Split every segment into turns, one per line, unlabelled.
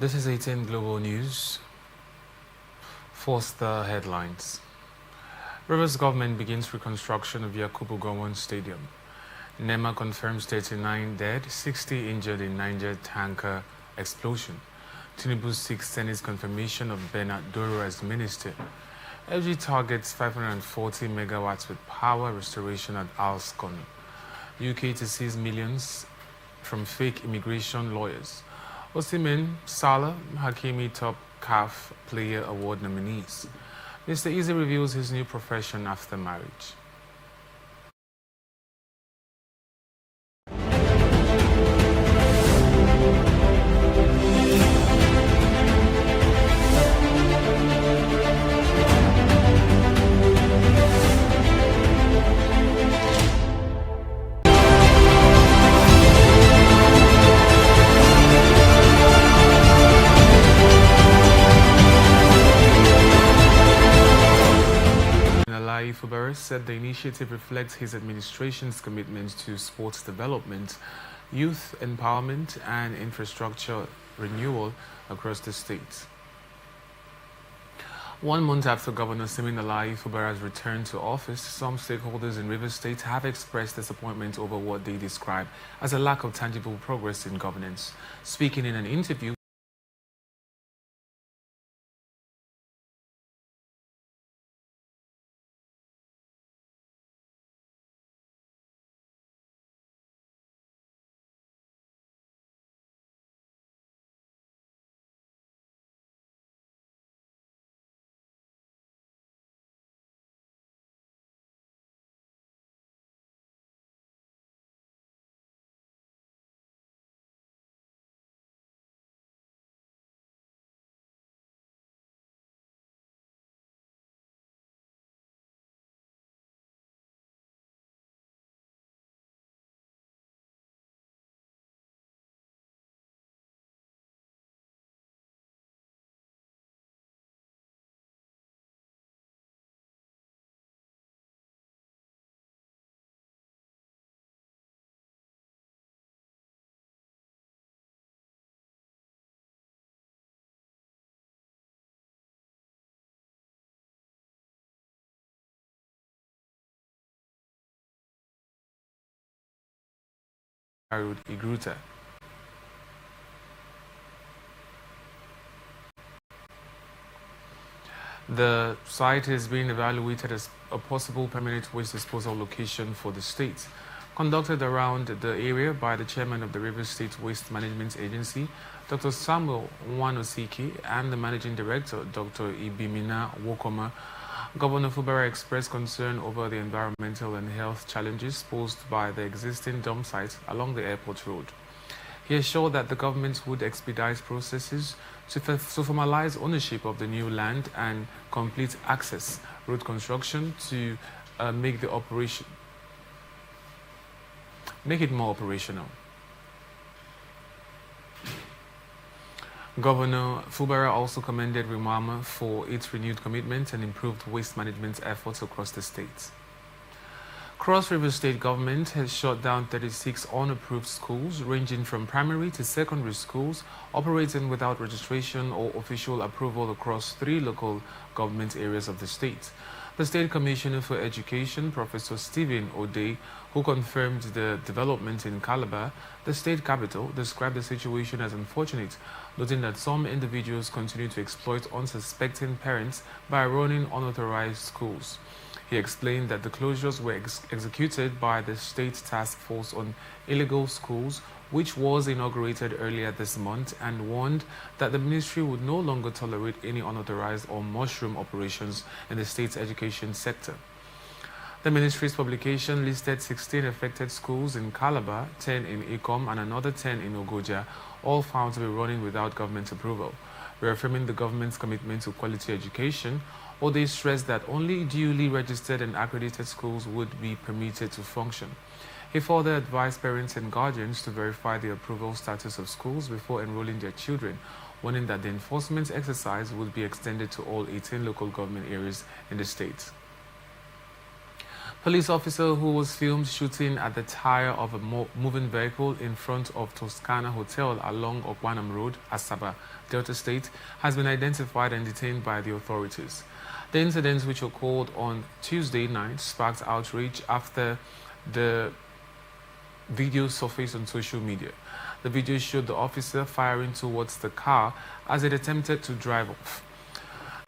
This is 18 Global News. First, the headlines. Rivers government begins reconstruction of Yakubu Gowon Stadium. NEMA confirms 39 dead, 60 injured in Niger tanker explosion. Tinubu seeks Senate's confirmation of Bernard Doro as minister. LG targets 540 megawatts with power restoration at Alscon. UK to seize millions from fake immigration lawyers. Osimhen, Salah, Hakimi top CAF Player Award nominees. Mr. Easy reveals his new profession after marriage. Fubara said the initiative reflects his administration's commitment to sports development, youth empowerment, and infrastructure renewal across the state. 1 month after Governor Siminalayi Fubara's return to office, some stakeholders in Rivers State have expressed disappointment over what they describe as a lack of tangible progress in governance. Speaking in an interview, Igruta. The site is being evaluated as a possible permanent waste disposal location for the state. Conducted around the area by the chairman of the Rivers State Waste Management Agency, Dr. Samuel Nwanosike, and the managing director, Dr. Ibimina Wokoma, Governor Fubara expressed concern over the environmental and health challenges posed by the existing dump site along the airport road. He assured that the government would expedite processes to formalize ownership of the new land and complete access road construction to make it more operational. Governor Fubara also commended Rimama for its renewed commitment and improved waste management efforts across the state. Cross River State government has shut down 36 unapproved schools ranging from primary to secondary schools operating without registration or official approval across 3 local government areas of the state. The State Commissioner for Education, Professor Stephen O'Day, who confirmed the development in Calabar, the state capital, described the situation as unfortunate, noting that some individuals continue to exploit unsuspecting parents by running unauthorized schools. He explained that the closures were executed by the State Task Force on Illegal Schools, which was inaugurated earlier this month, and warned that the ministry would no longer tolerate any unauthorized or mushroom operations in the state's education sector. The ministry's publication listed 16 affected schools in Calabar, 10 in Ikom, and another 10 in Ogoja, all found to be running without government approval. Reaffirming the government's commitment to quality education, O'Day stressed that only duly registered and accredited schools would be permitted to function. He further advised parents and guardians to verify the approval status of schools before enrolling their children, warning that the enforcement exercise would be extended to all 18 local government areas in the state. Police officer who was filmed shooting at the tire of a moving vehicle in front of Toscana Hotel along Okwanam Road, Asaba, Delta State, has been identified and detained by the authorities. The incident, which occurred on Tuesday night, sparked outrage after the video surfaced on social media. The video showed the officer firing towards the car as it attempted to drive off.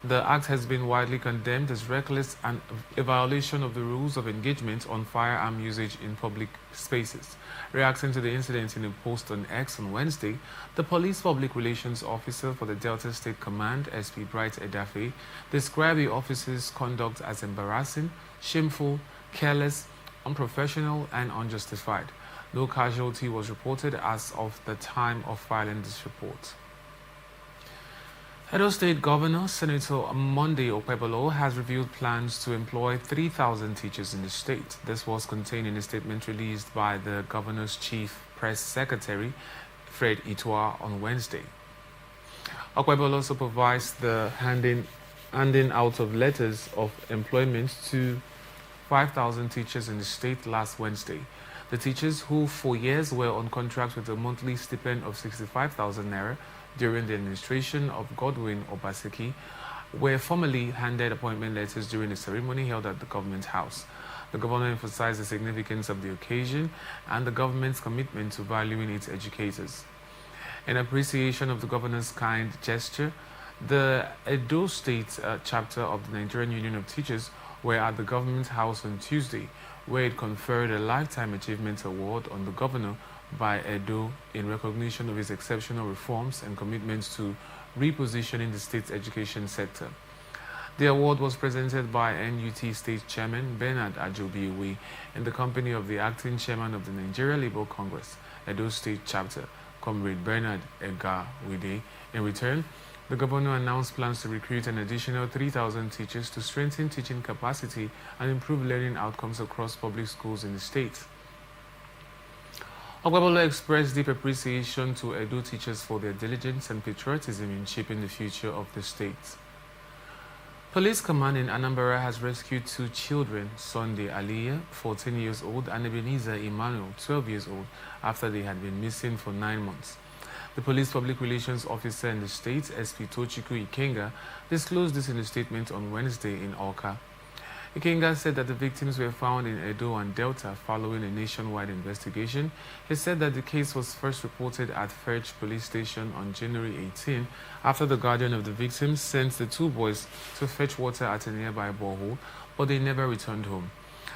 The act has been widely condemned as reckless and a violation of the rules of engagement on firearm usage in public spaces. Reacting to the incident in a post on X on Wednesday, the police public relations officer for the Delta State Command, SP Bright Edafe, described the officer's conduct as embarrassing, shameful, careless, unprofessional, and unjustified. No casualty was reported as of the time of filing this report. Edo State Governor Senator Monday Okpebholo has revealed plans to employ 3,000 teachers in the state. This was contained in a statement released by the governor's chief press secretary, Fred Itua, on Wednesday. Okpebholo supervised the handing out of letters of employment to 5,000 teachers in the state last Wednesday. The teachers, who for years were on contract with a monthly stipend of 65,000 naira during the administration of Godwin Obaseki, were formally handed appointment letters during a ceremony held at the government house. The governor emphasized the significance of the occasion and the government's commitment to valuing its educators. In appreciation of the governor's kind gesture, the Edo State chapter of the Nigerian Union of Teachers were at the government house on Tuesday, where it conferred a Lifetime Achievement Award on the governor by Edo in recognition of his exceptional reforms and commitments to repositioning the state's education sector. The award was presented by NUT State Chairman Bernard Ajobiwe in the company of the acting chairman of the Nigeria Labour Congress, Edo State Chapter, Comrade Bernard Egawide. In return, the governor announced plans to recruit an additional 3,000 teachers to strengthen teaching capacity and improve learning outcomes across public schools in the state. Okpebholo expressed deep appreciation to Edo teachers for their diligence and patriotism in shaping the future of the state. Police command in Anambra has rescued 2 children, Sunday Aliyah, 14 years old, and Ebenezer Emmanuel, 12 years old, after they had been missing for 9 months. The police public relations officer in the state, SP Tochukwu Ikenga, disclosed this in a statement on Wednesday in Awka. Ikenga said that the victims were found in Edo and Delta following a nationwide investigation. He said that the case was first reported at Ferch Police Station on January 18 after the guardian of the victims sent the 2 boys to fetch water at a nearby borehole, but they never returned home.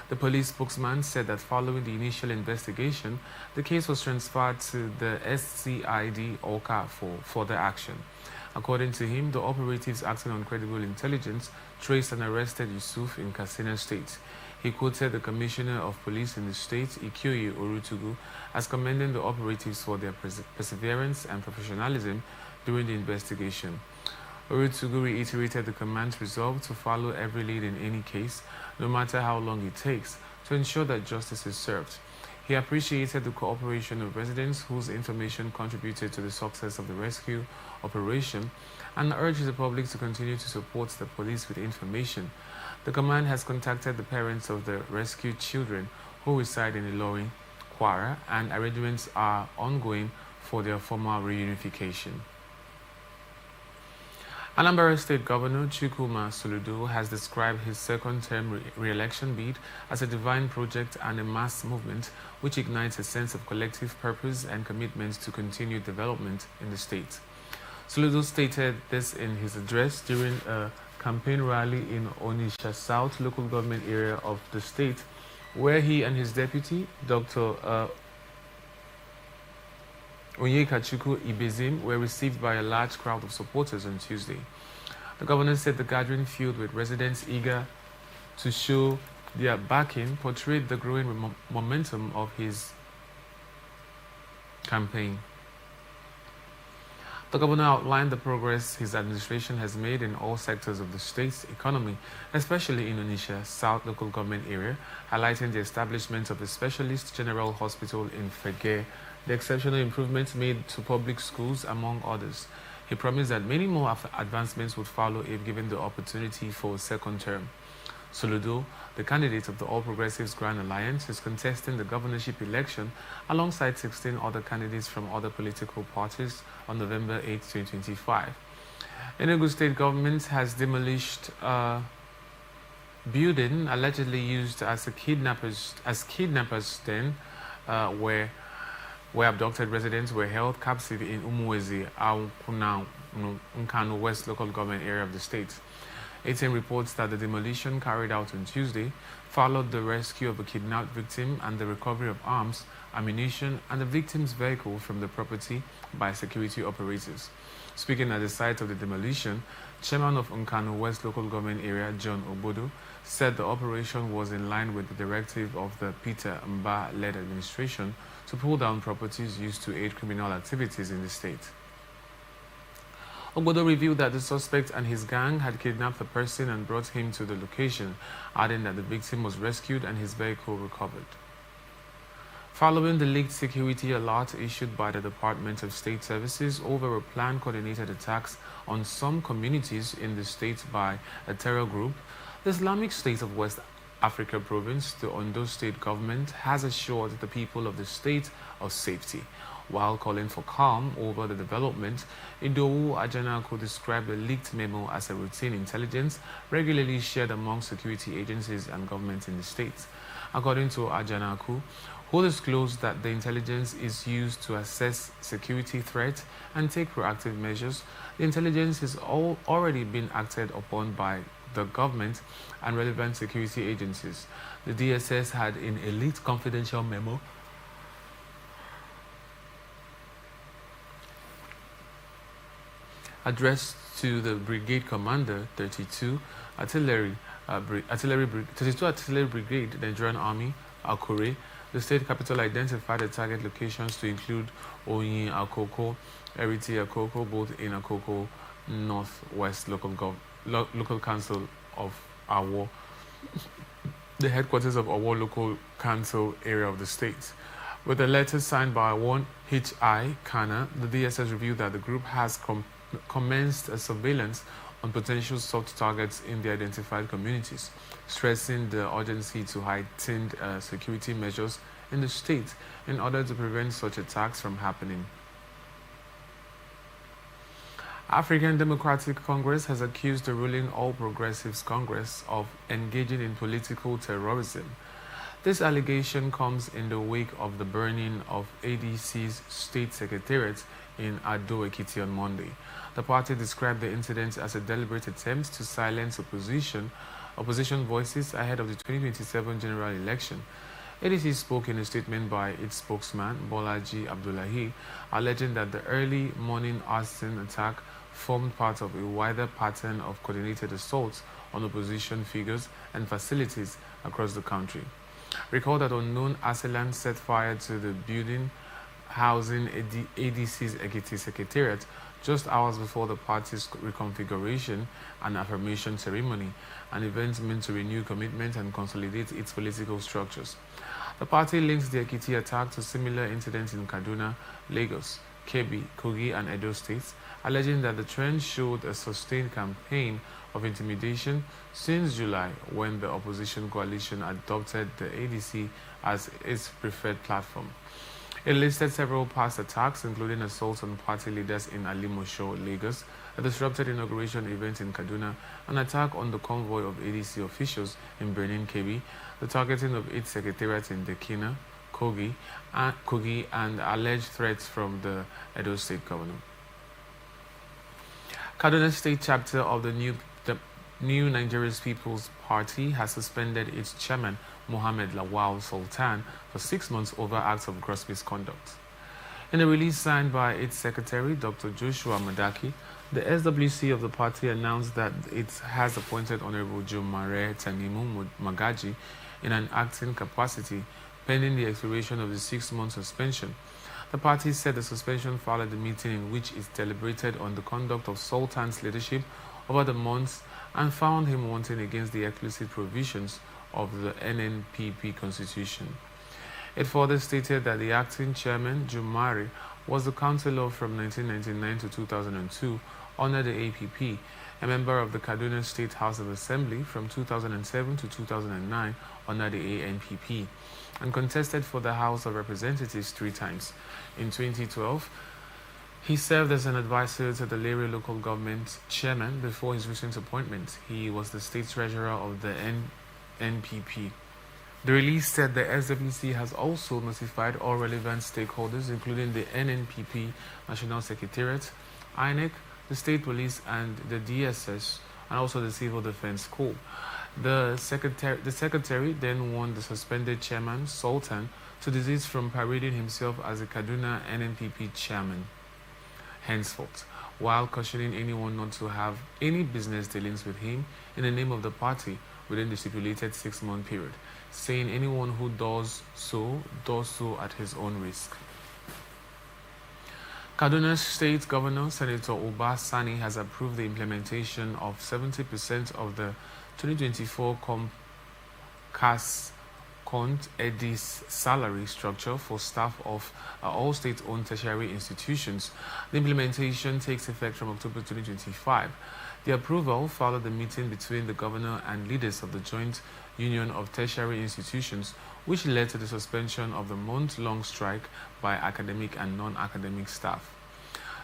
The police spokesman said that following the initial investigation, the case was transferred to the SCID Awka for further action. According to him, the operatives acting on credible intelligence traced and arrested Yusuf in Katsina State. He quoted the Commissioner of Police in the state, Ikoyi Orutugu, as commending the operatives for their perseverance and professionalism during the investigation. Orutugu reiterated the command's resolve to follow every lead in any case, no matter how long it takes, to ensure that justice is served. He appreciated the cooperation of residents whose information contributed to the success of the rescue operation and urged the public to continue to support the police with information. The command has contacted the parents of the rescued children who reside in Ilorin, Kwara, and arrangements are ongoing for their formal reunification. Anambra State Governor Chukwuma Soludo has described his second-term re-election bid as a divine project and a mass movement which ignites a sense of collective purpose and commitment to continued development in the state. Soludo stated this in his address during a campaign rally in Onitsha South local government area of the state, where he and his deputy, Dr. Onyekachukwu Ibezim, were received by a large crowd of supporters on Tuesday. The governor said the gathering, filled with residents eager to show their backing, portrayed the growing momentum of his campaign. The governor outlined the progress his administration has made in all sectors of the state's economy, especially in Onitsha South local government area, highlighting the establishment of a specialist general hospital in Fege, the exceptional improvements made to public schools, among others. He promised that many more advancements would follow if given the opportunity for a second term. Soludo, the candidate of the All Progressives Grand Alliance, is contesting the governorship election alongside 16 other candidates from other political parties on November 8, 2025. Enugu state government has demolished a building allegedly used as kidnappers den, where abducted residents were held captive in Umuwezi, Nkanu West local government area of the state. 18 reports that the demolition carried out on Tuesday followed the rescue of a kidnapped victim and the recovery of arms, ammunition, and the victim's vehicle from the property by security operators. Speaking at the site of the demolition, Chairman of Nkanu West local government area, John Obodo, said the operation was in line with the directive of the Peter Mba-led administration to pull down properties used to aid criminal activities in the state. Obodo revealed that the suspect and his gang had kidnapped the person and brought him to the location, adding that the victim was rescued and his vehicle recovered. Following the leaked security alert issued by the Department of State Services over a planned coordinated attacks on some communities in the state by a terror group, the Islamic State of West Africa Province, the Ondo State government, has assured the people of the state of safety. While calling for calm over the development, Idowu Ajanaku described the leaked memo as a routine intelligence regularly shared among security agencies and governments in the state. According to Ajanaku, who disclosed that the intelligence is used to assess security threats and take proactive measures, the intelligence has already been acted upon by the government and relevant security agencies. The DSS had in a leaked confidential memo addressed to the Brigade Commander 32 Artillery Brigade, the Nigerian Army, Akure. The state capital identified the target locations to include Oyin Akoko, Eriti Akoko, both in Akoko Northwest Local Council of Awo, the headquarters of Awo Local Council area of the state. With a letter signed by one H.I. Kana, the DSS revealed that the group has commenced a surveillance on potential soft targets in the identified communities, stressing the urgency to heighten security measures in the state in order to prevent such attacks from happening. African Democratic Congress has accused the ruling All Progressives Congress of engaging in political terrorism. This allegation comes in the wake of the burning of ADC's state secretariat in Ado-Ekiti on Monday. The party described the incident as a deliberate attempt to silence opposition voices ahead of the 2027 general election. ADC spoke in a statement by its spokesman, Bolaji Abdullahi, alleging that the early morning arson attack formed part of a wider pattern of coordinated assaults on opposition figures and facilities across the country. Recall that unknown assailants set fire to the building housing ADC's Ekiti Secretariat just hours before the party's reconfiguration and affirmation ceremony, an event meant to renew commitment and consolidate its political structures. The party links the Ekiti attack to similar incidents in Kaduna, Lagos, Kebbi, Kogi, and Edo states, alleging that the trend showed a sustained campaign of intimidation since July, when the opposition coalition adopted the ADC as its preferred platform. It listed several past attacks, including assaults on party leaders in Alimosho, Lagos, a disrupted inauguration event in Kaduna, an attack on the convoy of ADC officials in Benin, Kebbi, the targeting of its secretariat in Dekina, Kogi, and alleged threats from the Edo State governor. Kaduna State chapter of the New Nigerian People's Party has suspended its chairman, Mohammed Lawal Sultan, for 6 months over acts of gross misconduct. In a release signed by its secretary, Dr. Joshua Madaki, the SWC of the party announced that it has appointed Honorable Jomare Tanimu Magaji in an acting capacity pending the expiration of the 6-month suspension. The party said the suspension followed the meeting in which it deliberated on the conduct of Sultan's leadership over the months and found him wanting against the explicit provisions of the NNPP constitution. It further stated that the acting chairman, Jumari, was the councillor from 1999 to 2002 under the APP, a member of the Kaduna State House of Assembly from 2007 to 2009 under the ANPP, and contested for the House of Representatives 3 times. In 2012, he served as an advisor to the Lere local government chairman before his recent appointment. He was the state treasurer of the NPP. The release said the SWC has also notified all relevant stakeholders, including the NNPP National Secretariat, INEC, the State Police, and the DSS, and also the Civil Defense Corps. The secretary then warned the suspended chairman, Sultan, to desist from parading himself as a Kaduna NNPP chairman henceforth, while cautioning anyone not to have any business dealings with him in the name of the party within the stipulated 6-month period, saying anyone who does so at his own risk. Kaduna State Governor Senator Uba Sani has approved the implementation of 70% of the 2024 Comcast EDIS salary structure for staff of all state-owned tertiary institutions. The implementation takes effect from October 2025. The approval followed the meeting between the governor and leaders of the Joint Union of Tertiary Institutions, which led to the suspension of the month-long strike by academic and non-academic staff.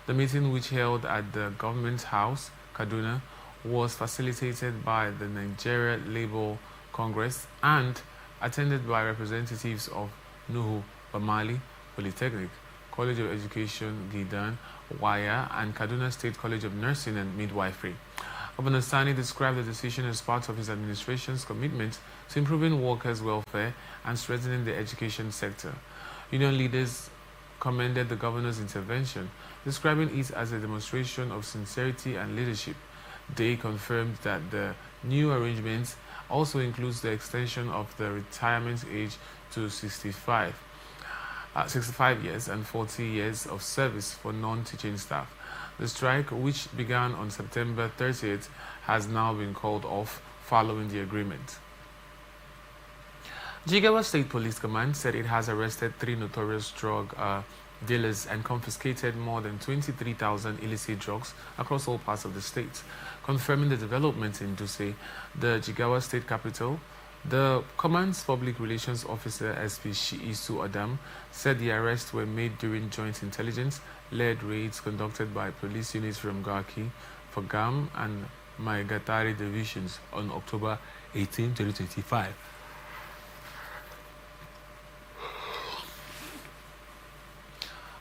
The meeting, which held at the Government House, Kaduna, was facilitated by the Nigeria Labour Congress and attended by representatives of Nuhu Bamali Polytechnic, College of Education, Gidan, Waya, and Kaduna State College of Nursing and Midwifery. Governor Sani described the decision as part of his administration's commitment to improving workers' welfare and strengthening the education sector. Union leaders commended the governor's intervention, describing it as a demonstration of sincerity and leadership. They confirmed that the new arrangements also includes the extension of the retirement age to 65 years and 40 years of service for non-teaching staff. The strike, which began on September 30th, has now been called off following the agreement. Jigawa State Police Command said it has arrested 3 notorious drug dealers and confiscated more than 23,000 illicit drugs across all parts of the state. Confirming the developments in Duse, the Jigawa State capital, the command's public relations officer, SP Shiisu Adam, said the arrests were made during joint intelligence-led raids conducted by police units from Garki, Fagam, and Maigatari divisions on October 18, 2025.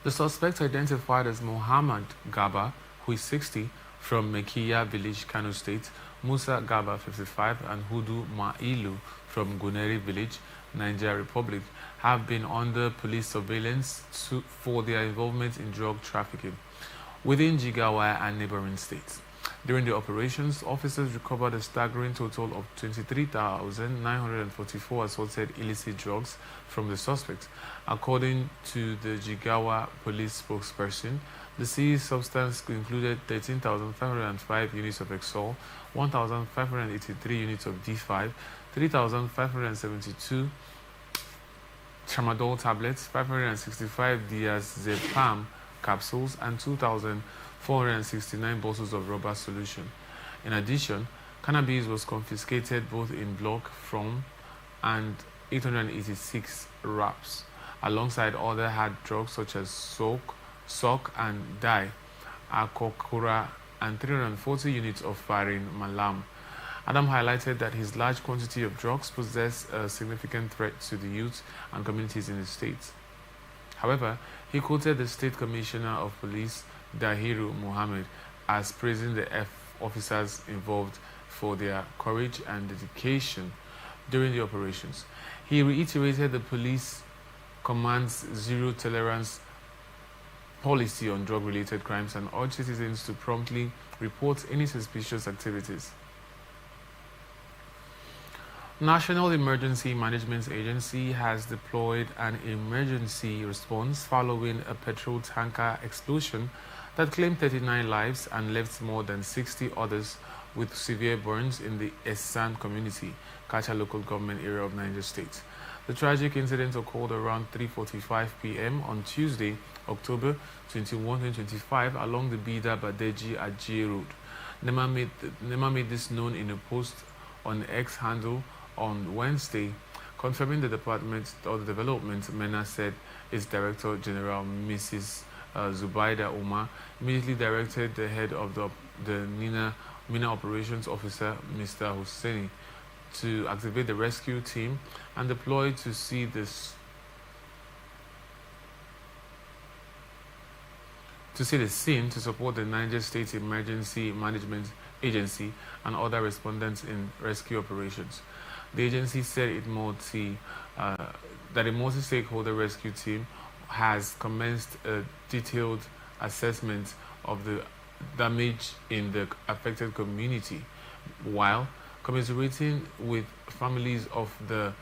The suspect, identified as Muhammad Gaba, who is 60, from Mekiya village, Kano State, Musa Gaba, 55, and Hudu Mailu from Guneri village, Nigeria Republic, have been under police surveillance for their involvement in drug trafficking within Jigawa and neighboring states. During the operations, officers recovered a staggering total of 23,944 assorted illicit drugs from the suspect. According to the Jigawa police spokesperson, the seized substance included 13,505 units of Exol, 1,583 units of D5, 3,572 tramadol tablets, 565 diazepam capsules, and 2,469 bottles of rubber solution. In addition, cannabis was confiscated both in block from and 886 wraps, alongside other hard drugs such as sock and dye, akokura, and 340 units of farin malam. Adam highlighted that his large quantity of drugs poses a significant threat to the youth and communities in the state. However, he quoted the State Commissioner of Police, Dahiru Mohammed, as praising the officers involved for their courage and dedication during the operations. He reiterated the police command's zero-tolerance policy on drug-related crimes and urged citizens to promptly report any suspicious activities. National Emergency Management Agency has deployed an emergency response following a petrol tanker explosion that claimed 39 lives and left more than 60 others with severe burns in the Esan community, Kacha local government area of Niger State. The tragic incident occurred around 3:45 p.m. on Tuesday, October 21, 2025, along the Bida Badeji Ajie Road. Nema made this known in a post on the X handle on Wednesday, confirming the department or the development. MENA said its Director General, Mrs. Zubaida Omar, immediately directed the head of the MENA Operations Officer, Mr. Husseini, to activate the rescue team and deploy to see the scene to support the Niger State Emergency Management Agency and other respondents in rescue operations. The agency said that a multi-stakeholder rescue team has commenced a detailed assessment of the damage in the affected community, while commiserating with families of the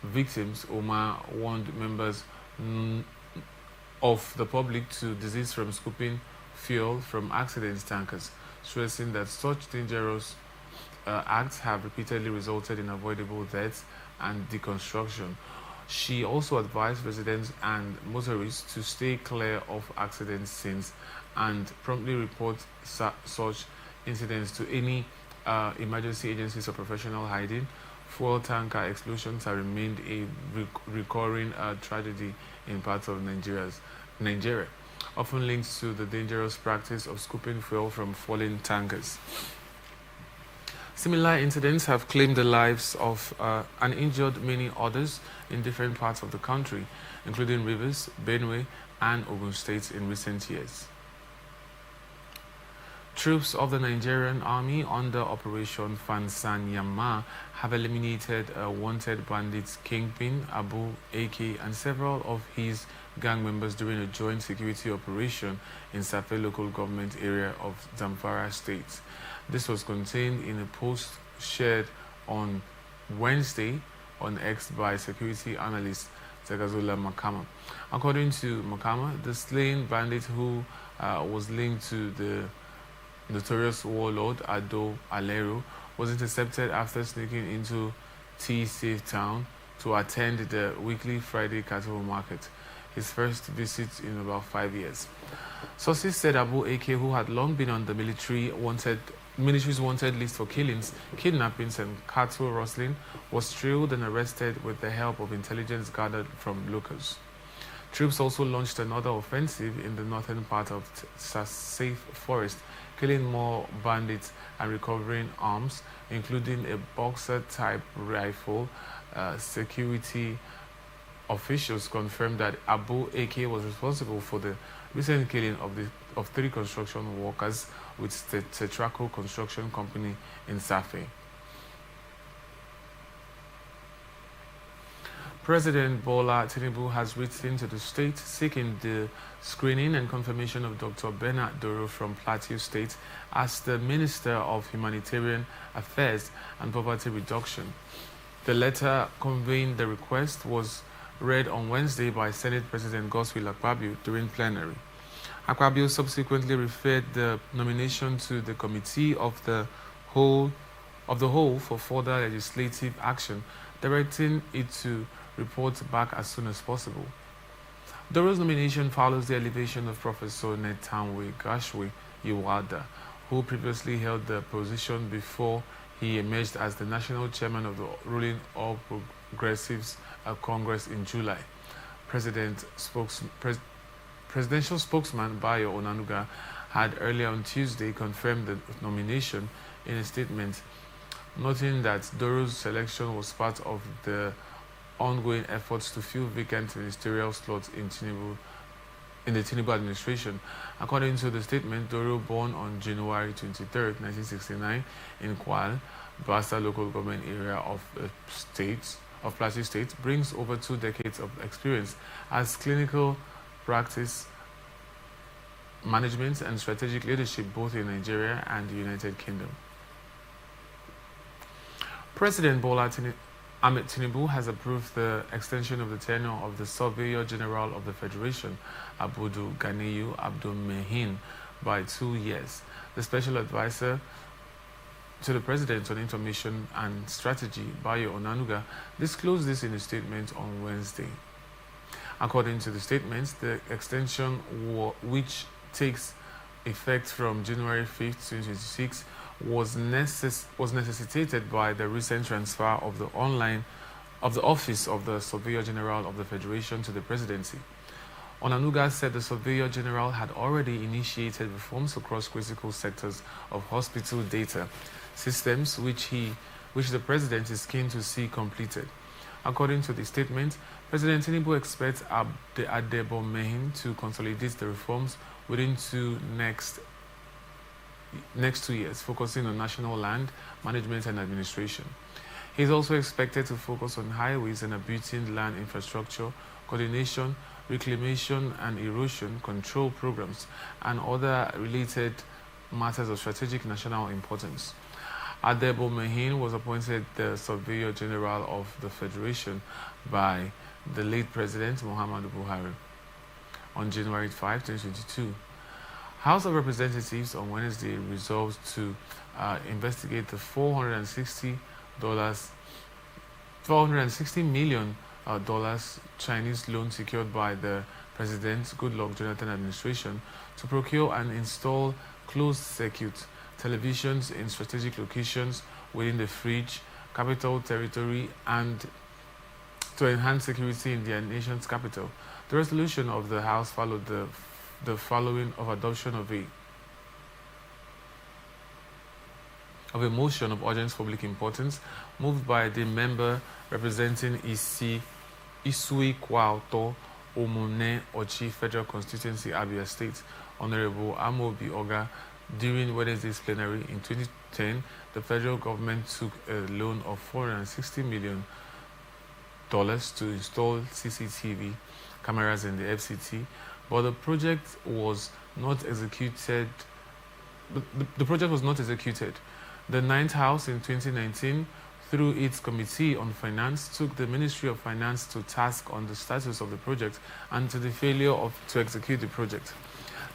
victims. Omar warned members of the public to desist from scooping fuel from accident tankers, stressing that such dangerous acts have repeatedly resulted in avoidable deaths and deconstruction. She also advised residents and motorists to stay clear of accident scenes and promptly report such incidents to any emergency agencies or professional hiding. Fuel tanker explosions have remained a recurring tragedy in parts of Nigeria, often linked to the dangerous practice of scooping fuel from fallen tankers. Similar incidents have claimed the lives of and injured many others in different parts of the country, including Rivers, Benue, and Ogun states in recent years. Troops of the Nigerian Army under Operation Fansanyama have eliminated a wanted bandit kingpin, Abu AK, and several of his gang members during a joint security operation in Safe local government area of Zamfara state. This was contained in a post shared on Wednesday on X by security analyst Zagazola Makama. According to Makama, the slain bandit, who was linked to the notorious warlord Ado Alero, was intercepted after sneaking into T-Safe Town to attend the weekly Friday cattle market, his first visit in about 5 years. Sources said Abu AK, who had long been on the military's wanted list for killings, kidnappings, and cattle rustling, was trailed and arrested with the help of intelligence gathered from locals. Troops also launched another offensive in the northern part of Safe Forest, killing more bandits and recovering arms, including a boxer-type rifle. Security officials confirmed that Abu AK was responsible for the recent killing of 3 construction workers with Tetraco Construction Company in Safe. President Bola Tinubu has written to the state seeking the screening and confirmation of Dr. Bernard Doro from Plateau State as the Minister of Humanitarian Affairs and Poverty Reduction. The letter conveying the request was read on Wednesday by Senate President Godswill Akpabio during plenary. Akpabio subsequently referred the nomination to the Committee of the Whole for further legislative action, directing it to report back as soon as possible. Doro's nomination follows the elevation of Professor Netanwe Gashwe Iwada, who previously held the position before he emerged as the national chairman of the ruling All Progressives Congress in July. Presidential spokesman Bayo Onanuga had earlier on Tuesday confirmed the nomination in a statement, noting that Doro's selection was part of the ongoing efforts to fill vacant ministerial slots in the Tinubu administration. According to the statement, Doro, born on January 23, 1969 in Kwal, Basa local government area of Plateau State, brings over 2 decades of experience as clinical practice management and strategic leadership both in Nigeria and the United Kingdom. President Bola Ahmed Tinubu has approved the extension of the tenure of the Surveyor General of the Federation, Abudu Ganiyu Abdul Mehin, by 2 years. The Special Advisor to the President on Information and Strategy, Bayo Onanuga, disclosed this in a statement on Wednesday. According to the statement, the extension, which takes effect from January 5th, 2026, was necessitated by the recent transfer of the office of the Surveyor General of the Federation to the Presidency. Onanuga said the Surveyor General had already initiated reforms across critical sectors of hospital data systems, which the President is keen to see completed. According to the statement, President Tinubu expects the Adebomehin to consolidate the reforms within next 2 years, focusing on national land management and administration. He is also expected to focus on highways and abutting land infrastructure, coordination, reclamation and erosion control programs, and other related matters of strategic national importance. Adebomehin was appointed the Surveyor General of the Federation by the late President Muhammadu Buhari on January 5, 2022. House of Representatives on Wednesday resolved to investigate the $460 million Chinese loan secured by the President Goodluck Jonathan administration to procure and install closed-circuit televisions in strategic locations within the French Capital Territory and to enhance security in their nation's capital. The resolution of the House followed the following of adoption of a motion of urgent public importance moved by the member representing Isui Kwauto Omune Ochi Federal Constituency, Abia State, Honorable Amobi Oga. During Wednesday's plenary in 2010, the federal government took a loan of $460 million to install CCTV cameras in the FCT, but the project was not executed. The project was not executed. The Ninth House in 2019, through its Committee on Finance, took the Ministry of Finance to task on the status of the project and to the failure to execute the project.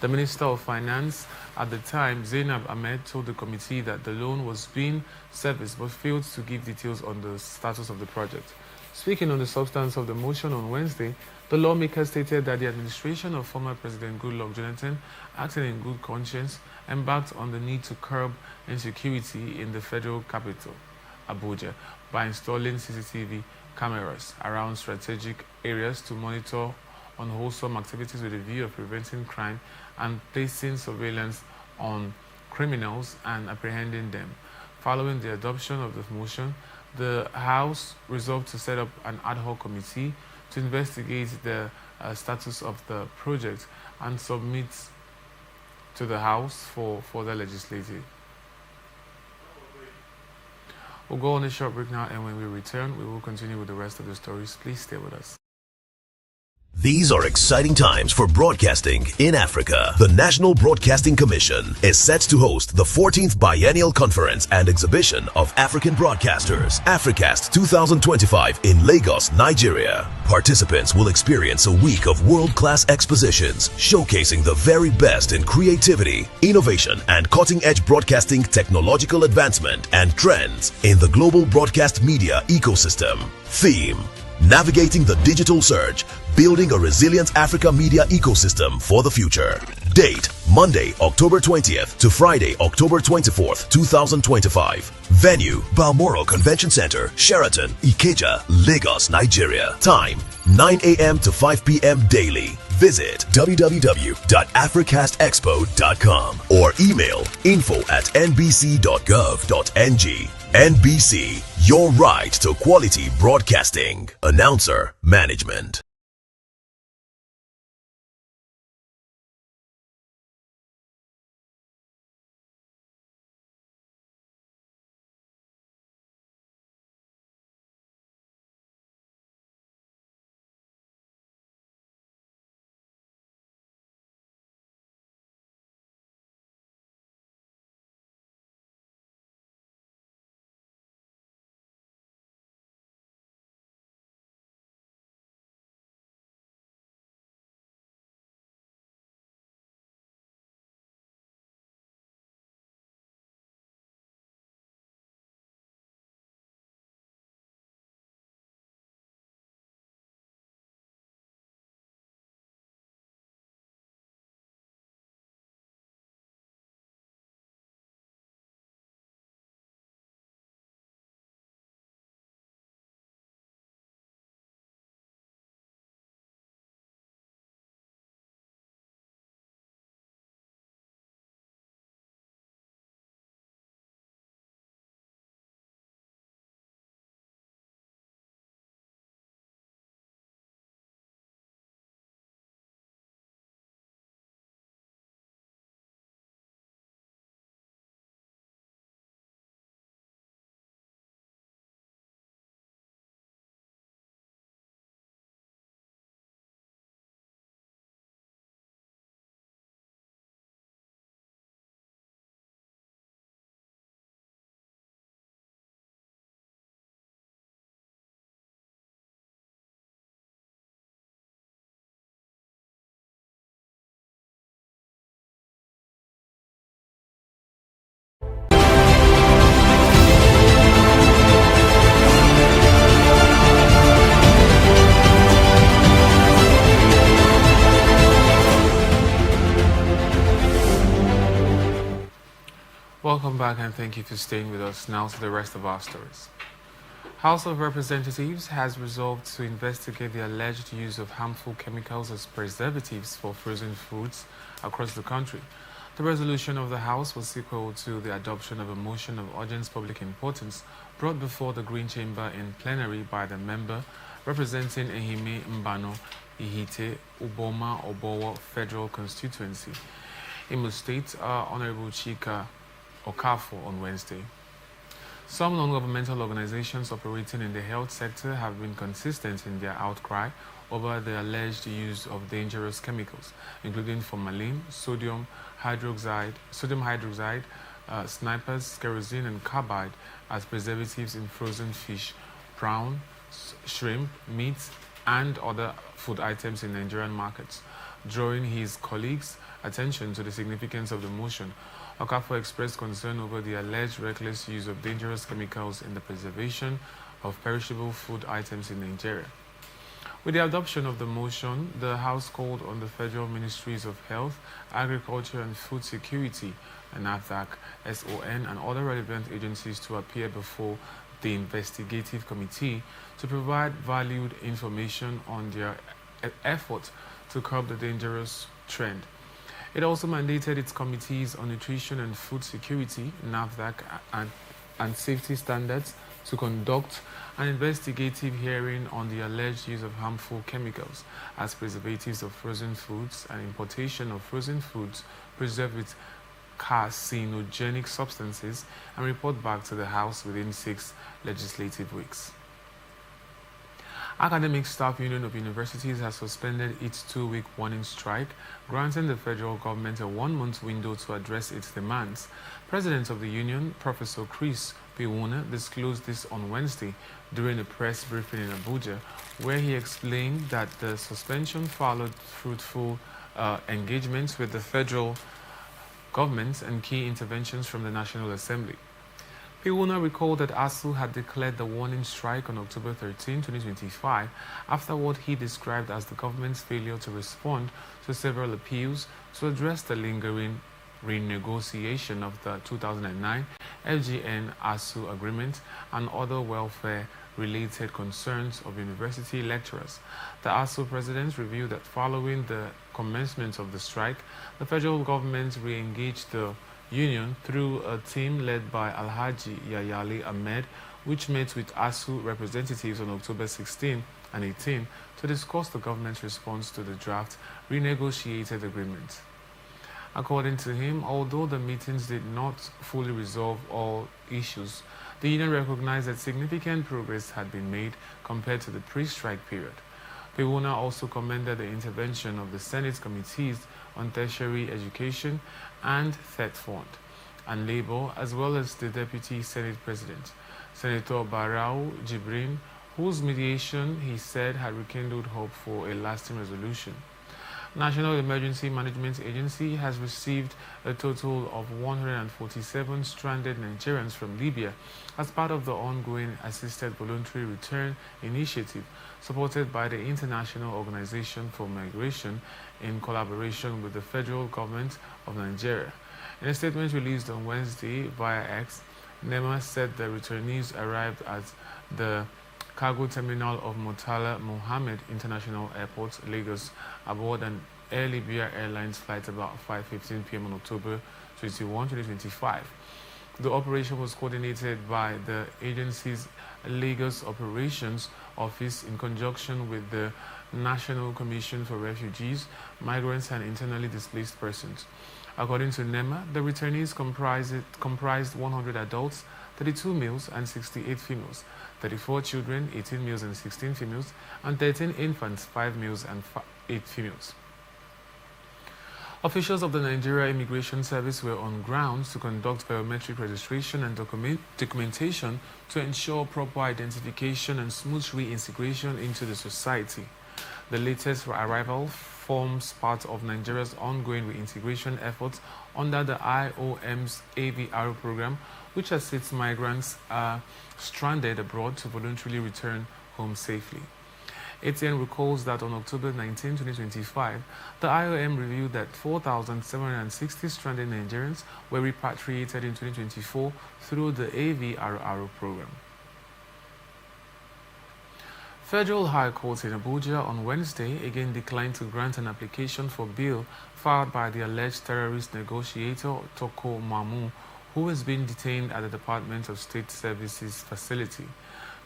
The Minister of Finance at the time, Zainab Ahmed, told the committee that the loan was being serviced but failed to give details on the status of the project. Speaking on the substance of the motion on Wednesday, the lawmaker stated that the administration of former President Goodluck Jonathan, acting in good conscience, embarked on the need to curb insecurity in the federal capital, Abuja, by installing CCTV cameras around strategic areas to monitor unwholesome activities with a view of preventing crime and placing surveillance on criminals and apprehending them. Following the adoption of the motion, the House resolved to set up an ad hoc committee to investigate the status of the project and submit to the House for further legislative. We'll go on a short break now, and when we return, we will continue with the rest of the stories. Please stay with us.
These are exciting times for broadcasting in Africa. The National Broadcasting Commission is set to host the 14th Biennial Conference and Exhibition of African Broadcasters, Africast 2025 in Lagos, Nigeria. Participants will experience a week of world-class expositions showcasing the very best in creativity, innovation, and cutting-edge broadcasting technological advancement and trends in the global broadcast media ecosystem. Theme: Navigating the Digital Surge, Building a Resilient Africa Media Ecosystem for the Future. Date: Monday, October 20th to Friday, October 24th, 2025. Venue: Balmoral Convention Center, Sheraton, Ikeja, Lagos, Nigeria. Time: 9 a.m. to 5 p.m. daily. Visit www.africastexpo.com or email info@nbc.gov.ng. NBC, your right to quality broadcasting. Announcer, Management.
Welcome back and thank you for staying with us. Now to the rest of our stories. House of Representatives has resolved to investigate the alleged use of harmful chemicals as preservatives for frozen foods across the country. The resolution of the House was equal to the adoption of a motion of urgent public importance brought before the Green Chamber in plenary by the member representing Ehime Mbano Ihite Uboma Obowo Federal Constituency, Imo State, Honorable Chika Okafo on Wednesday. Some non-governmental organizations operating in the health sector have been consistent in their outcry over the alleged use of dangerous chemicals, including formalin, sodium hydroxide, snipers, kerosene, and carbide as preservatives in frozen fish, prawn, shrimp, meat, and other food items in Nigerian markets. Drawing his colleagues' attention to the significance of the motion, Okafo expressed concern over the alleged reckless use of dangerous chemicals in the preservation of perishable food items in Nigeria. With the adoption of the motion, the House called on the Federal Ministries of Health, Agriculture and Food Security, NAFDAC, SON, and other relevant agencies to appear before the investigative committee to provide valued information on their efforts to curb the dangerous trend. It also mandated its committees on nutrition and food security, NAFDAC, and safety standards to conduct an investigative hearing on the alleged use of harmful chemicals as preservatives of frozen foods and importation of frozen foods preserved with carcinogenic substances, and report back to the House within 6 legislative weeks. Academic Staff Union of Universities has suspended its 2-week warning strike, granting the federal government a 1-month window to address its demands. President of the union, Professor Chris Piwuna, disclosed this on Wednesday during a press briefing in Abuja, where he explained that the suspension followed fruitful engagements with the federal government and key interventions from the National Assembly. Piwuna recalled that ASU had declared the warning strike on October 13, 2025, after what he described as the government's failure to respond to several appeals to address the lingering renegotiation of the 2009 FGN-ASU agreement and other welfare-related concerns of university lecturers. The ASU president revealed that following the commencement of the strike, the federal government re-engaged the union through a team led by Alhaji Yayali Ahmed, which met with ASU representatives on October 16 and 18 to discuss the government's response to the draft renegotiated agreement. According to him, although the meetings did not fully resolve all issues, the union recognized that significant progress had been made compared to the pre-strike period. Piwuna also commended the intervention of the Senate committees on tertiary education and Third Fund and Labor, as well as the Deputy Senate President, Senator Barau Jibrin, whose mediation, he said, had rekindled hope for a lasting resolution. National Emergency Management Agency has received a total of 147 stranded Nigerians from Libya as part of the ongoing Assisted Voluntary Return Initiative supported by the International Organization for Migration in collaboration with the federal government of Nigeria. In a statement released on Wednesday via X, NEMA said the returnees arrived at the cargo terminal of Murtala Mohammed International Airport, Lagos, aboard an Air Libya Airlines flight about 5:15 p.m. on October 21, 2025. The operation was coordinated by the agency's Lagos Operations Office in conjunction with the National Commission for Refugees, Migrants and Internally Displaced Persons. According to NEMA, the returnees comprised 100 adults, 32 males and 68 females, 34 children, 18 males and 16 females, and 13 infants, 5 males and 8 females. Officials of the Nigeria Immigration Service were on ground to conduct biometric registration and documentation to ensure proper identification and smooth reintegration into the society. The latest arrival forms part of Nigeria's ongoing reintegration efforts under the IOM's AVR program, which assists migrants stranded abroad to voluntarily return home safely. ATN recalls that on October 19, 2025, the IOM revealed that 4,760 stranded Nigerians were repatriated in 2024 through the AVRRO program. Federal High Court in Abuja on Wednesday again declined to grant an application for bail filed by the alleged terrorist negotiator Toko Mamu, who is being detained at the Department of State Services facility.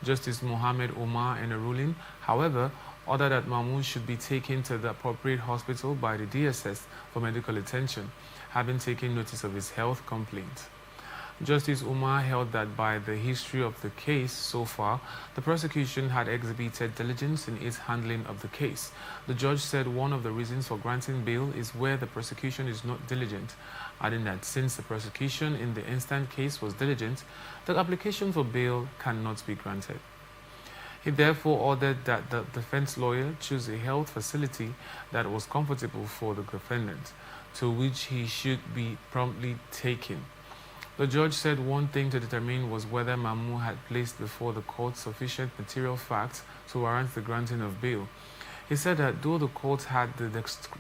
Justice Mohammed Omar, in a ruling, however, ordered that Mamu should be taken to the appropriate hospital by the DSS for medical attention, having taken notice of his health complaint. Justice Umar held that by the history of the case so far, the prosecution had exhibited diligence in its handling of the case. The judge said one of the reasons for granting bail is where the prosecution is not diligent, adding that since the prosecution in the instant case was diligent, the application for bail cannot be granted. He therefore ordered that the defense lawyer choose a health facility that was comfortable for the defendant, to which he should be promptly taken. The judge said one thing to determine was whether Mamu had placed before the court sufficient material facts to warrant the granting of bail. He said that though the court had the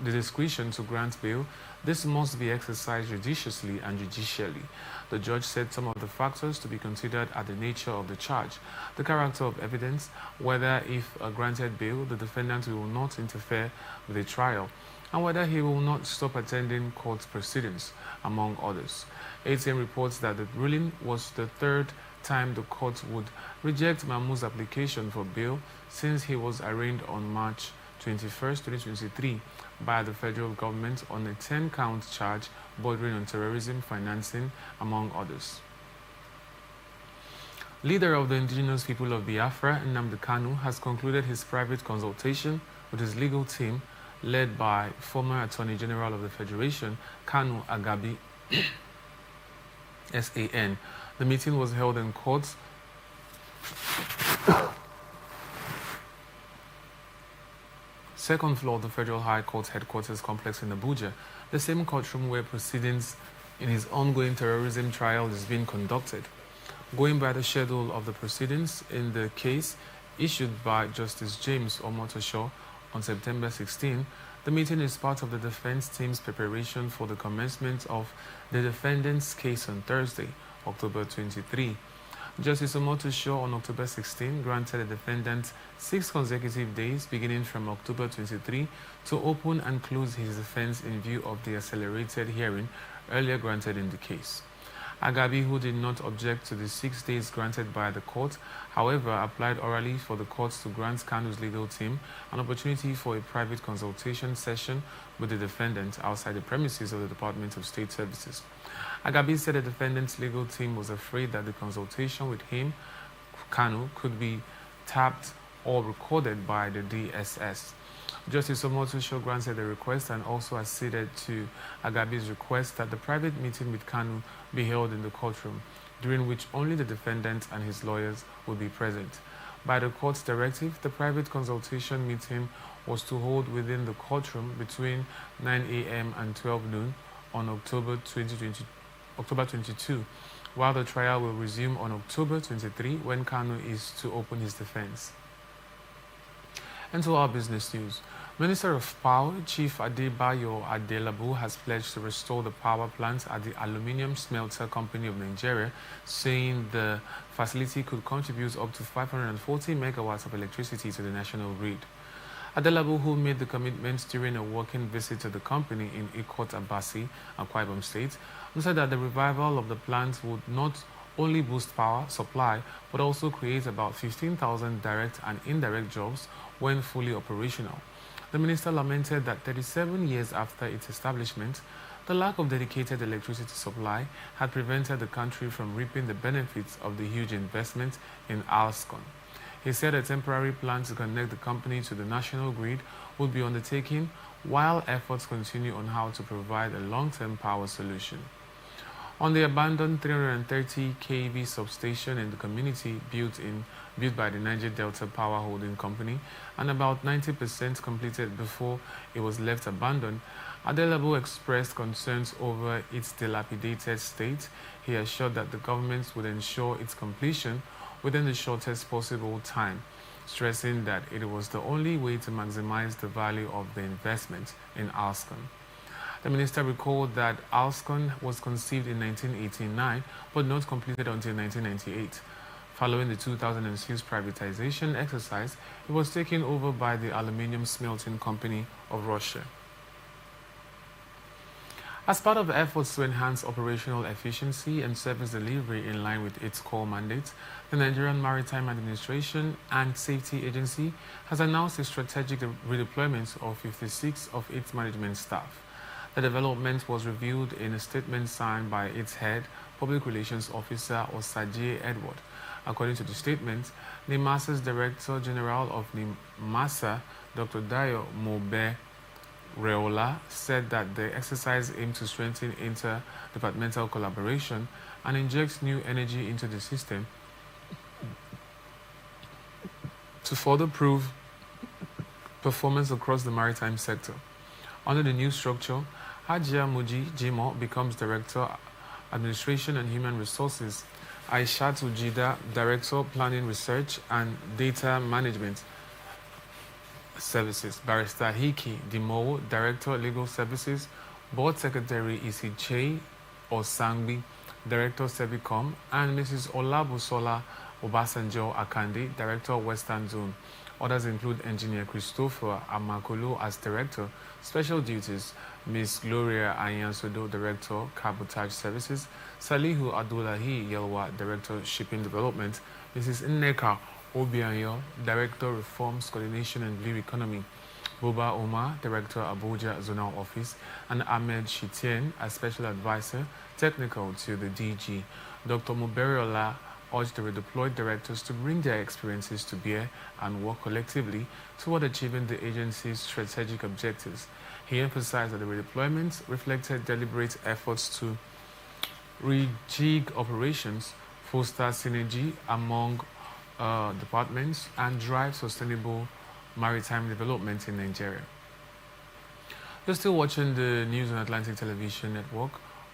discretion to grant bail, this must be exercised judiciously and judicially. The judge said some of the factors to be considered are the nature of the charge, the character of evidence, whether if granted bail, the defendant will not interfere with the trial, and whether he will not stop attending court proceedings, among others. ATM reports that the ruling was the third time the court would reject Mamu's application for bail since he was arraigned on March 21, 2023 by the federal government on a 10-count charge bordering on terrorism financing, among others. Leader of the indigenous people of Biafra, Nnamdi Kanu, has concluded his private consultation with his legal team led by former Attorney General of the Federation, Kanu Agabi, SAN. The meeting was held in courts second floor of the Federal High Court headquarters complex in Abuja, the same courtroom where proceedings in his ongoing terrorism trial is being conducted. Going by the schedule of the proceedings in the case issued by Justice James Omotosho on September 16, the meeting is part of the defense team's preparation for the commencement of the defendant's case on Thursday, October 23. Justice Omotosho on October 16 granted the defendant 6 consecutive days beginning from October 23 to open and close his defense in view of the accelerated hearing earlier granted in the case. Agabi, who did not object to the 6 days granted by the court, however, applied orally for the court to grant Kanu's legal team an opportunity for a private consultation session with the defendant outside the premises of the Department of State Services. Agabi said the defendant's legal team was afraid that the consultation with him, Kanu, could be tapped or recorded by the DSS. Justice Omotosho granted the request and also acceded to Agabi's request that the private meeting with Kanu be held in the courtroom, during which only the defendant and his lawyers would be present. By the court's directive, the private consultation meeting was to hold within the courtroom between 9 a.m. and 12 noon on October 22, while the trial will resume on October 23 when Kanu is to open his defense. And to our business news. Minister of Power, Chief Adebayo Adelabu, has pledged to restore the power plant at the Aluminium Smelter Company of Nigeria, saying the facility could contribute up to 540 megawatts of electricity to the national grid. Adelabu, who made the commitment during a working visit to the company in Ikot Abasi, Akwa Ibom State, said that the revival of the plant would not only boost power supply, but also create about 15,000 direct and indirect jobs when fully operational. The minister lamented that 37 years after its establishment, the lack of dedicated electricity supply had prevented the country from reaping the benefits of the huge investment in Alscon. He said a temporary plan to connect the company to the national grid would be undertaken while efforts continue on how to provide a long-term power solution. On the abandoned 330 kV substation in the community built by the Niger Delta Power Holding Company and about 90% completed before it was left abandoned, Adelabu expressed concerns over its dilapidated state. He assured that the government would ensure its completion within the shortest possible time. stressing that it was the only way to maximize the value of the investment in Alscon. The minister recalled that Alscon was conceived in 1989 but not completed until 1998. Following the 2006 privatization exercise, it was taken over by the Aluminium Smelting Company of Russia. As part of efforts to enhance operational efficiency and service delivery in line with its core mandate, the Nigerian Maritime Administration and Safety Agency has announced a strategic redeployment of 56 of its management staff. The development was revealed in a statement signed by its head, Public Relations Officer Osagie Edward. According to the statement, NIMASA's Director General of NIMASA, Dr. Dayo Mobe Reola, said that the exercise aimed to strengthen inter-departmental collaboration and inject new energy into the system to further prove performance across the maritime sector. Under the new structure, Hajia Muji Jimo becomes Director, Administration and Human Resources, Aishatu Jida, Director, Planning Research and Data Management Services, Barrister Hiki Dimo, Director, Legal Services, Board Secretary Isiche Osangbi, Director, Sevicom, and Mrs. Olabusola Obasanjo Akande, Director, Western Zone. Others include Engineer Christopher Amakolo as Director, Special Duties, Ms. Gloria Ayansodo, Director, Cabotage Services, Salihu Abdullahi Yelwa, Director, Shipping Development, Mrs. Nneka Obianyo, Director, Reforms, Coordination and Blue Economy, Boba Omar, Director, Abuja Zonal Office, and Ahmed Shitien as Special Advisor, Technical to the DG. Dr. Muberiola urged the redeployed directors to bring their experiences to bear and work collectively toward achieving the agency's strategic objectives. He emphasized that the redeployment reflected deliberate efforts to rejig operations, foster synergy among departments, and drive sustainable maritime development in Nigeria. You're still watching the news on Atlantic Television Network.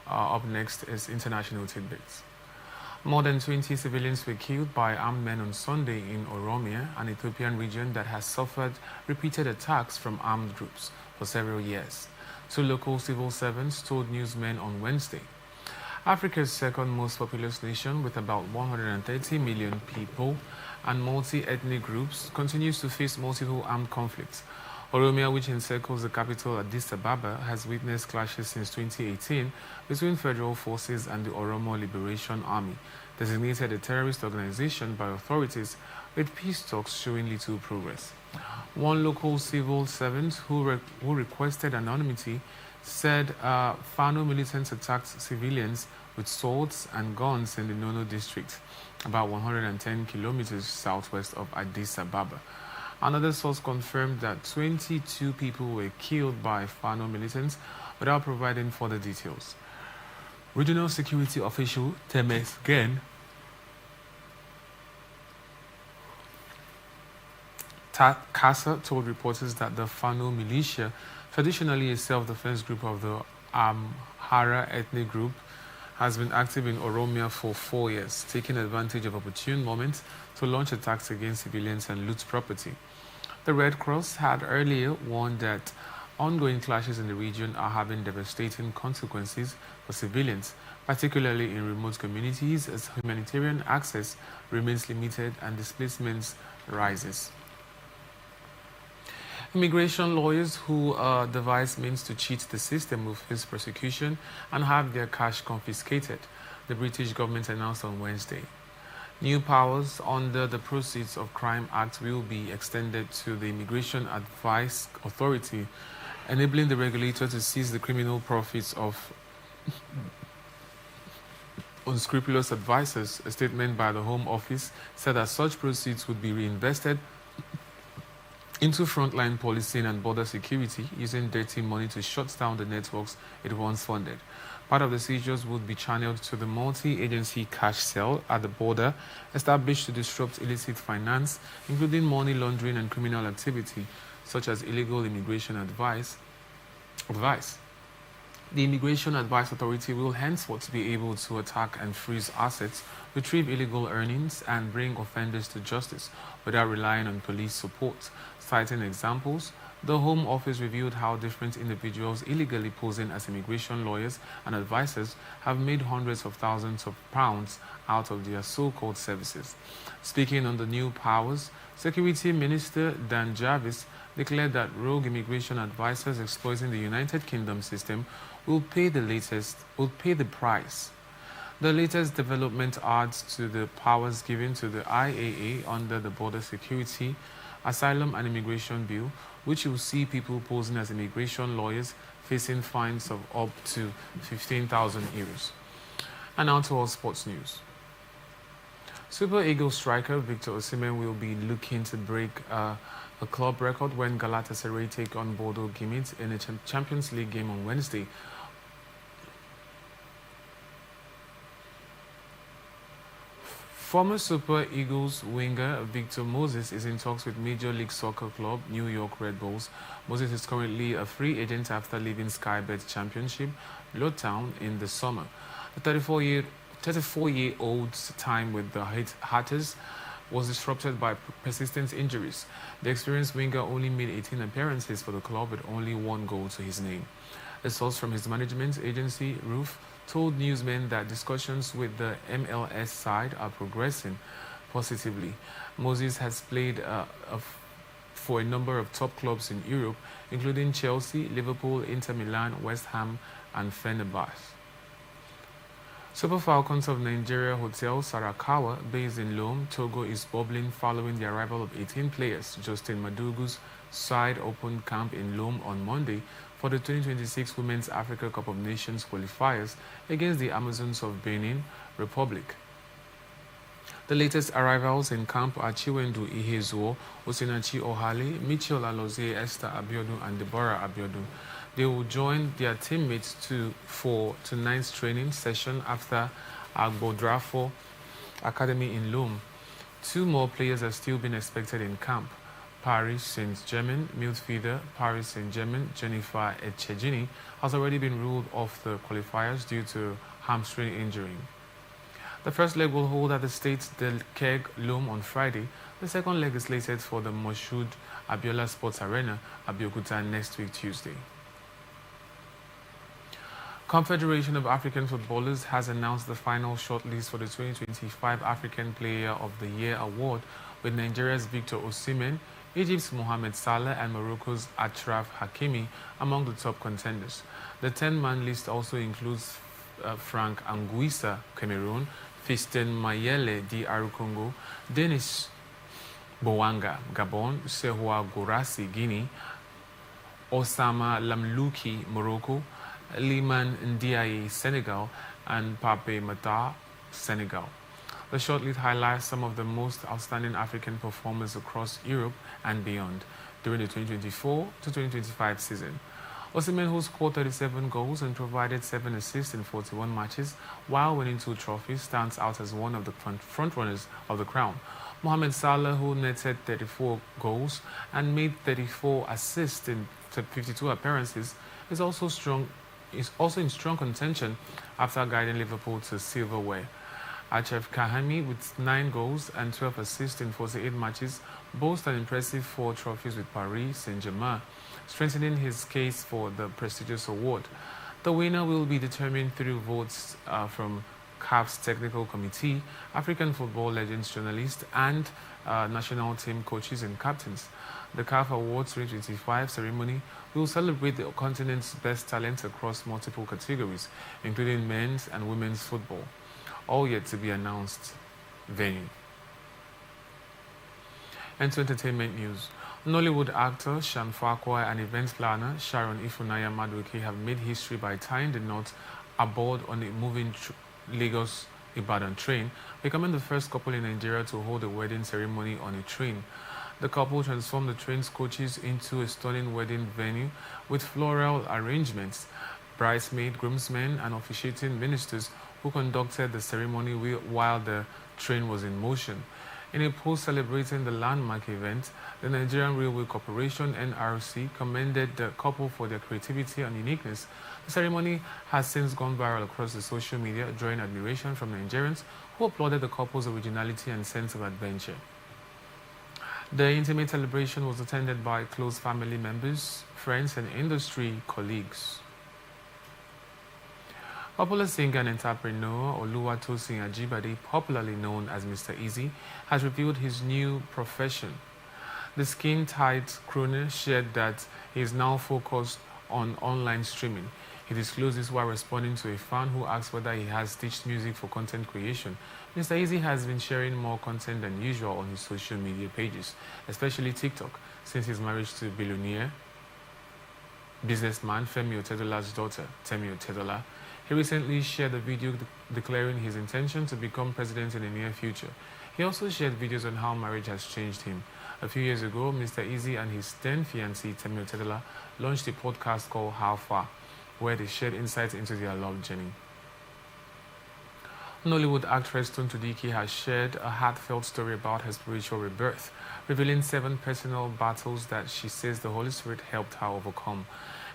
Up next is International Tidbits. More than 20 civilians were killed by armed men on Sunday in Oromia, an Ethiopian region that has suffered repeated attacks from armed groups for several years. Two local civil servants told newsmen on Wednesday. Africa's second most populous nation, with about 130 million people and multi-ethnic groups, continues to face multiple armed conflicts. Oromia, which encircles the capital Addis Ababa, has witnessed clashes since 2018 between federal forces and the Oromo Liberation Army, designated a terrorist organization by authorities, with peace talks showing little progress. One local civil servant who requested anonymity said Fano militants attacked civilians with swords and guns in the Nono district, about 110 kilometers southwest of Addis Ababa. Another source confirmed that 22 people were killed by Fano militants without providing further details. Regional security official Temes Gen Kasa told reporters that the Fano militia, traditionally a self-defense group of the Amhara ethnic group, has been active in Oromia for 4 years, taking advantage of opportune moments to launch attacks against civilians and loot property. The Red Cross had earlier warned that ongoing clashes in the region are having devastating consequences for civilians, particularly in remote communities, as humanitarian access remains limited and displacement rises. Immigration lawyers who devise means to cheat the system will face prosecution and have their cash confiscated, the British government announced on Wednesday. New powers under the Proceeds of Crime Act will be extended to the Immigration Advice Authority, enabling the regulator to seize the criminal profits of unscrupulous advisors. A statement by the Home Office said that such proceeds would be reinvested into frontline policing and border security, using dirty money to shut down the networks it once funded. Part of the seizures would be channeled to the multi-agency cash cell at the border, established to disrupt illicit finance, including money laundering and criminal activity, such as illegal immigration advice. The Immigration Advice Authority will henceforth be able to attack and freeze assets, retrieve illegal earnings, and bring offenders to justice without relying on police support. Citing examples, the Home Office reviewed how different individuals illegally posing as immigration lawyers and advisors have made hundreds of thousands of pounds out of their so-called services. Speaking on the new powers, Security Minister Dan Jarvis declared that rogue immigration advisors exploiting the United Kingdom system will pay the price. The latest development adds to the powers given to the IAA under the Border Security, Asylum and Immigration Bill, which will see people posing as immigration lawyers facing fines of up to 15,000 euros. And now to our sports news. Super Eagles striker Victor Osimhen will be looking to break a club record when Galatasaray take on Bodo Glimt in a Champions League game on Wednesday. Former Super Eagles winger Victor Moses is in talks with Major League Soccer club New York Red Bulls. Moses is currently a free agent after leaving Sky Bet Championship Lordstown in the summer. The 34-year-old's time with the Hatters was disrupted by persistent injuries. The experienced winger only made 18 appearances for the club with only one goal to his name. A source from his management agency, Roof, told newsmen that discussions with the MLS side are progressing positively. Moses has played for a number of top clubs in Europe, including Chelsea, Liverpool, Inter Milan, West Ham, and Fenerbahce. Super Falcons of Nigeria Hotel Sarakawa, based in Lome, Togo, is bubbling following the arrival of 18 players. Justin Madugu's side opened camp in Lome on Monday for the 2026 Women's Africa Cup of Nations qualifiers against the Amazons of Benin Republic. The latest arrivals in camp are Chiwendu Ihezuo, Osinachi Ohale, Mitchell Alozie, Esther Abiodun, and Deborah Abiodun. They will join their teammates for tonight's training session after Agbodrafo Academy in Lome. Two more players are still being expected in camp. Paris Saint-Germain midfielder Paris Saint-Germain Jennifer Echejini has already been ruled off the qualifiers due to hamstring injury. The first leg will hold at the State's Del Keg Lome on Friday. The second leg is slated for the Moshood Abiola Sports Arena, Abeokuta, next week Tuesday. Confederation of African Footballers has announced the final shortlist for the 2025 African Player of the Year award, with Nigeria's Victor Osimhen, Egypt's Mohamed Salah, and Morocco's Achraf Hakimi among the top contenders. The 10-man list also includes Frank Anguissa, Cameroon, Fiston Mayele, DR Congo, Denis Bouanga, Gabon, Sehwa Gourassi, Guinea, Osama Lamlouki, Morocco, Liman Ndiaye, Senegal, and Pape Matar, Senegal. The shortlist highlights some of the most outstanding African performers across Europe and beyond during the 2024 to 2025 season. Osimhen, who scored 37 goals and provided 7 assists in 41 matches while winning 2 trophies, stands out as one of the frontrunners of the crown. Mohamed Salah, who netted 34 goals and made 34 assists in 52 appearances, is also in strong contention after guiding Liverpool to silverware. Achraf Hakimi, with 9 goals and 12 assists in 48 matches, boasts an impressive 4 trophies with Paris Saint-Germain, strengthening his case for the prestigious award. The winner will be determined through votes from CAF's Technical Committee, African Football Legends journalists, and national team coaches and captains. The CAF Awards 2025 ceremony will celebrate the continent's best talent across multiple categories, including men's and women's football. All yet to be announced venue. And to entertainment news. Nollywood actor Shan Farquhar and event planner Sharon Ifunaya Madueke have made history by tying the knot aboard on a moving Lagos-Ibadan train, becoming the first couple in Nigeria to hold a wedding ceremony on a train. The couple transformed the train's coaches into a stunning wedding venue with floral arrangements. Bridesmaids, groomsmen, and officiating ministers who conducted the ceremony while the train was in motion. In a post celebrating the landmark event, the Nigerian Railway Corporation (NRC) commended the couple for their creativity and uniqueness. The ceremony has since gone viral across the social media, drawing admiration from Nigerians who applauded the couple's originality and sense of adventure. The intimate celebration was attended by close family members, friends, and industry colleagues. Popular singer and entrepreneur Oluwatosin Ajibade, popularly known as Mr. Easy, has revealed his new profession. The skin-tight crooner shared that he is now focused on online streaming. He disclosed this while responding to a fan who asked whether he has stitched music for content creation. Mr. Easy has been sharing more content than usual on his social media pages, especially TikTok, since his marriage to billionaire businessman Femi Otedola's daughter, Temi Otedola. He recently shared a video declaring his intention to become president in the near future. He also shared videos on how marriage has changed him. A few years ago, Mr. Easy and his then fiancée, Temi Otedola, launched a podcast called How Far, where they shared insights into their love journey. Nollywood actress Tonto Dike has shared a heartfelt story about her spiritual rebirth, revealing 7 personal battles that she says the Holy Spirit helped her overcome.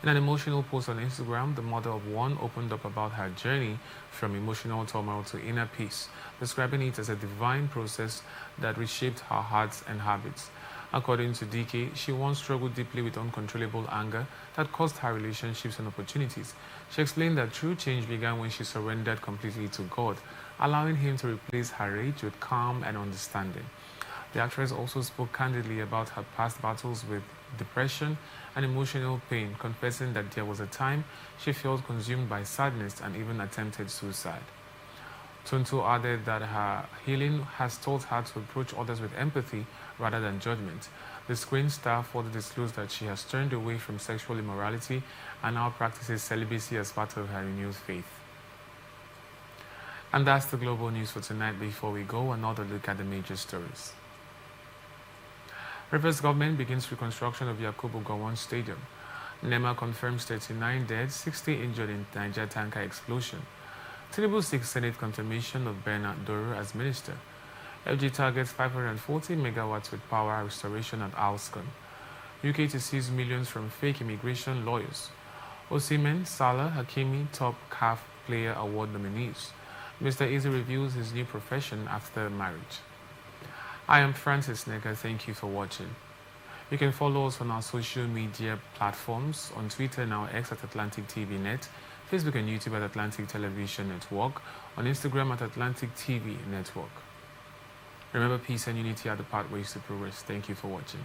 In an emotional post on Instagram, the mother of one opened up about her journey from emotional turmoil to inner peace, describing it as a divine process that reshaped her heart and habits. According to DK, she once struggled deeply with uncontrollable anger that cost her relationships and opportunities. She explained that true change began when she surrendered completely to God, allowing Him to replace her rage with calm and understanding. The actress also spoke candidly about her past battles with depression and emotional pain, confessing that there was a time she felt consumed by sadness and even attempted suicide. Tonto added that her healing has taught her to approach others with empathy rather than judgment. The screen star further disclosed that she has turned away from sexual immorality and now practices celibacy as part of her renewed faith. And that's the global news for tonight. Before we go, another look at the major stories. Rivers government begins reconstruction of Yakubu Gowon Stadium. NEMA confirms 39 dead, 60 injured in Niger tanker explosion. Tinubu seeks Senate confirmation of Bernard Doro as minister. LG targets 540 megawatts with power restoration at Alscon. UK to seize millions from fake immigration lawyers. Osimhen, Salah, Hakimi, top CAF Player Award nominees. Mr. Easy reveals his new profession after marriage. I am Francis Nega. Thank you for watching. You can follow us on our social media platforms, on Twitter now X at Atlantic TV Net, Facebook and YouTube at Atlantic Television Network, on Instagram at Atlantic TV Network. Remember, peace and unity are the pathways to progress. Thank you for watching.